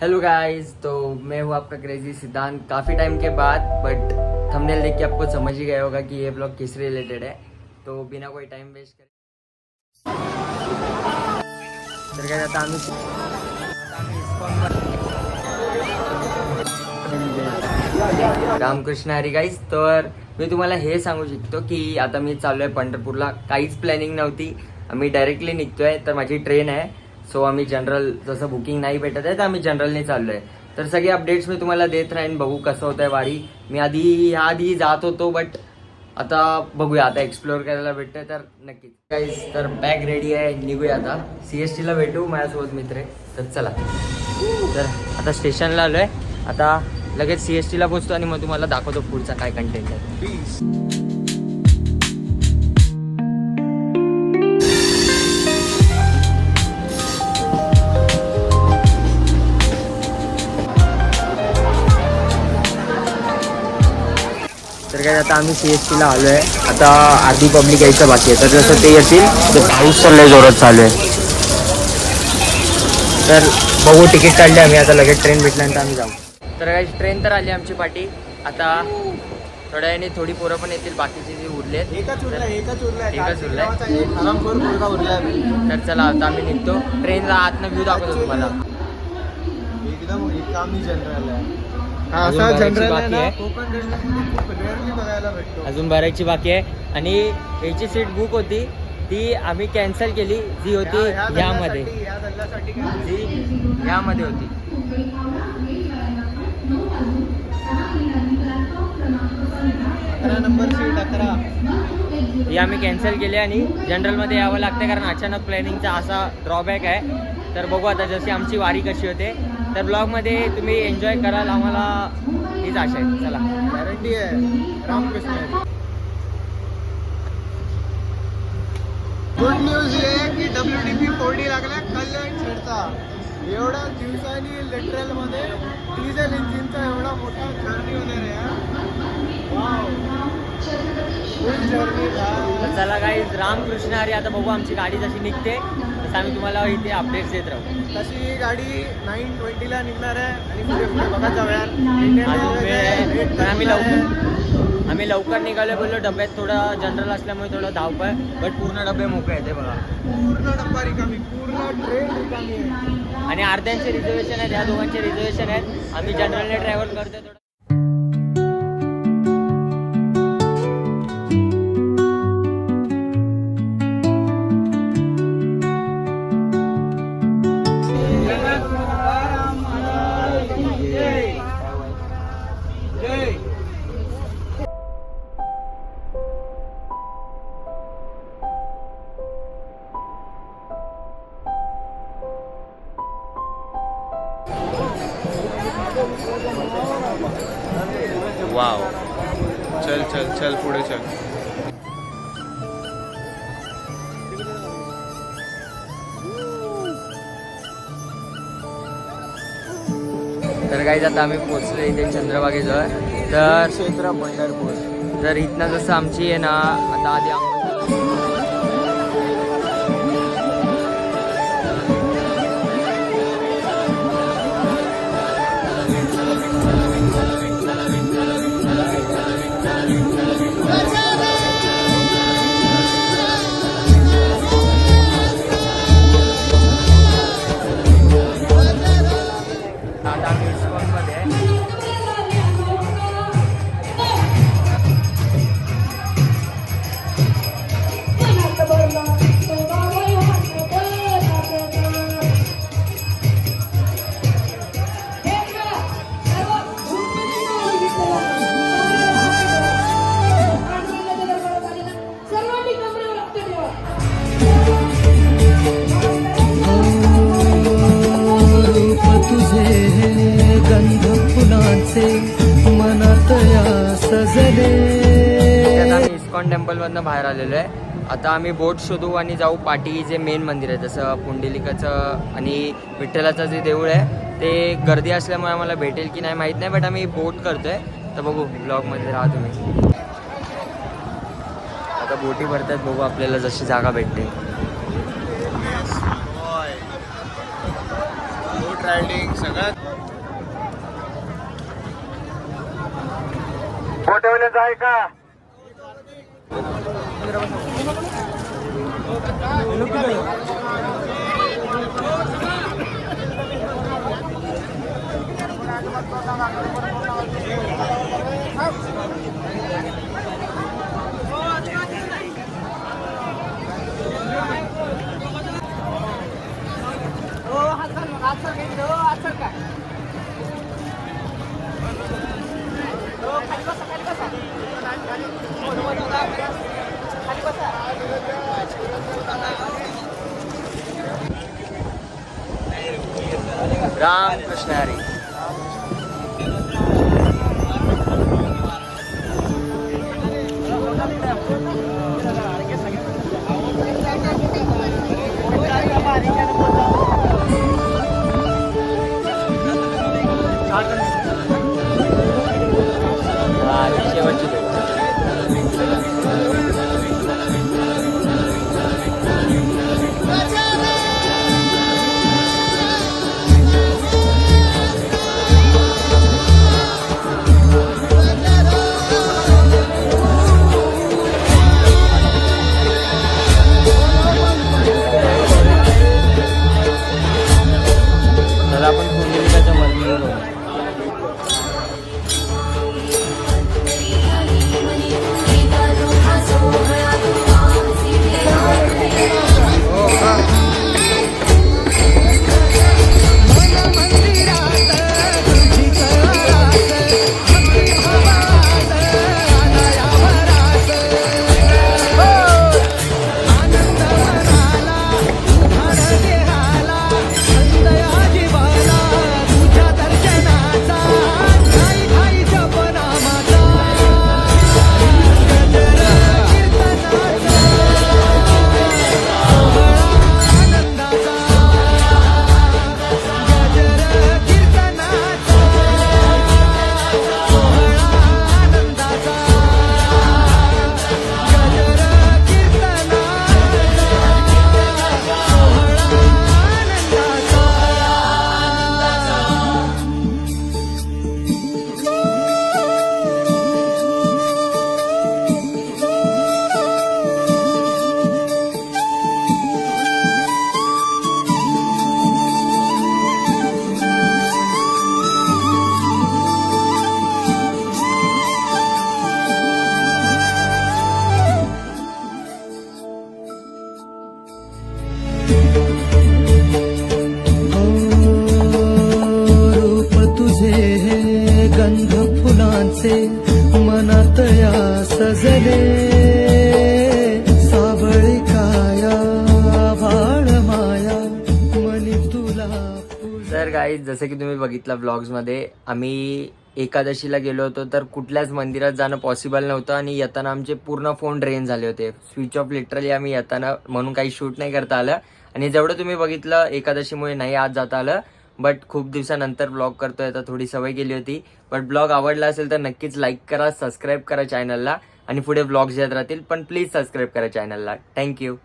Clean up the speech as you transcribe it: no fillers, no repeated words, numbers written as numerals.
Hello guys, तो मैं हूँ आपका क्रेजी सिद्धांत। काफ़ी टाइम के बाद बट थंबनेल देख के आपको समझ ही गया होगा कि ये ब्लॉग किस रिलेटेड है। तो बिना कोई टाइम वेस्ट करे तर काय आता आम्ही रामकृष्ण हरी गाईज। तर मी तुम्हाला हे सांगू शकतो की आता मी चाललो आहे पंढरपूरला। काहीच प्लॅनिंग नव्हती, आम्ही डायरेक्टली निघतोय। तर माझी ट्रेन आहे, सो आम्ही जनरल जसं बुकिंग नाही भेटत आहे तर आम्ही जनरलने चाललो आहे। तर सगळे अपडेट्स मी तुम्हाला देत राहीन, बघू कसं होतं आहे वारी। मी ह्याआधी जात होतो बट आता बघूया, आता एक्सप्लोअर करायला भेटतंय तर नक्कीच गाईज। तर बॅग रेडी आहे, निघूया आता। CSTला भेटू, माझ्यासोबत मित्र आहे, तर चला। तर आता स्टेशनला आलो आहे, आता लगेच CSTला पोहोचतो आणि मग तुम्हाला दाखवतो पुढचा काय कंटेंट आहे। तर काय आता आम्ही CSTला आलो आहे, आता अर्धी पब्लिक यायचं बाकी आहे। तर जसं ते येतील तर पाऊस चाललंय जोरात चालू आहे, तर बघू। तिकीट काढले आम्ही, आता लगेच ट्रेन भेटल्यानंतर आम्ही जाऊ। तर काही ट्रेन तर आली आमची पाठी, आता थोड्या वेळाने थोडी पोरं पण येतील, बाकीचे जे उरले एकच उरलाय तर चला आता आम्ही निघतो। ट्रेनला आतनं व्ह्यू दाखवतो तुम्हाला। एकदम रिकामी जनरल आहे। अजून असा भरायची जनरल बाकी आहे, कोकण रेल्वेमध्ये खूप रेअरली बघायला भेटतो। अजून भरायची बाकी आहे। आणि याची सीट बुक होती ती आम्ही कॅन्सल केली, जी होती यामध्ये, या दल्ल्यासाठी जी यामध्ये होती। 11 नंबर सीट 11 ही आम्ही कॅन्सल केली आणि जनरलमध्ये यावं लागतं, कारण अचानक प्लॅनिंगचा असा ड्रॉबॅक आहे। तर बघू आता जशी आमची वारी कशी होते। तर ब्लॉगमध्ये तुम्ही एन्जॉय कराल, आम्हाला हीच आशा आहे। चला, गॅरंटी आहे। रामकृष्ण। गुड न्यूज ही आहे की WDP 4D लागला कल्याण शेडचा। एवढ्या दिवसांनी लिटरल मध्ये डिझेल इंजिनचा एवढा मोठा जर्नी होणार आहे यार। वाव, फुल जर्नी तर चला गाईज, रामकृष्ण हरी। आता बघू आमची गाडी जशी निघते तसं आम्ही तुम्हाला इथे अपडेट्स देत राहू। तशी गाडी 9:20ला निघणार आहे आणि पुढे पुढे बघत जाऊया। अजून वेळ आहे, पण आम्ही लवकर निघालो, बोललो डब्यात थोडं जनरल असल्यामुळे थोडं धावपळ, बट पूर्ण डबे मोकळे आहेत, बघा। पूर्ण डब्बा रिकामी, पूर्ण ट्रेन रिकामी आहे। आणि अर्ध्यांचे रिझर्वेशन आहेत, या दोघांचे रिझर्वेशन आहेत। आम्ही जनरलने ट्रॅव्हल करतोय थोडं। वाव, चल चल चल पुढे चल। तर गाईज आता आम्ही पोहोचलो इथे चंद्रभागेजवळ। तर क्षेत्र पंढरपूर। तर इथनं जसं आमची आहे ना, आता आधी इस्कॉन टेम्पलमधनं बाहेर आलेलो आहे। आता आम्ही बोट शोधू आणि जाऊ पाठी, जे मेन मंदिर आहे, जसं पुंडलिकाचं आणि विठ्ठलाचं जे देऊळ आहे ते गर्दी असल्यामुळे आम्हाला भेटेल की नाही माहीत नाही, बट आम्ही बोट करतोय। तर बघू, ब्लॉगमध्ये राहा तुम्ही। आता बोटी भरतात, बघू आपल्याला जशी जागा भेटते। रायडिंग सगळ्यात मोठेवाल्याचं आहे का? रामकृष्ण हरी. शेवटची भेट. तर आपण कुंडलिकाच्या मंदिरावर आलो. रूप तुझे हे गंध फुलांचे मनात या सजले सावळी काया भाळ माया मनी तुला तर गाईज जसं की तुम्ही बघितलं व्लॉग्समध्ये आम्ही एकादशीला गेलो होतो तर कुठल्याच मंदिरात जाणं पॉसिबल नव्हतं आणि येताना आमचे पूर्ण फोन ड्रेन झाले होते. स्विच ऑफ लिटरली आम्ही येताना म्हणून काही शूट नाही करता आलं आणि जेवढं तुम्ही बघितलं एकादशीमुळे नाही आज जाता आलं. बट खूप दिवसानंतर ब्लॉग करतोय तर थोडी सवय गेली होती. बट ब्लॉग आवडला असेल तर नक्कीच लाईक करा, सबस्क्राईब करा चॅनलला आणि पुढे ब्लॉग्स येत राहतील. पण प्लीज सबस्क्राईब करा चॅनलला. थँक्यू.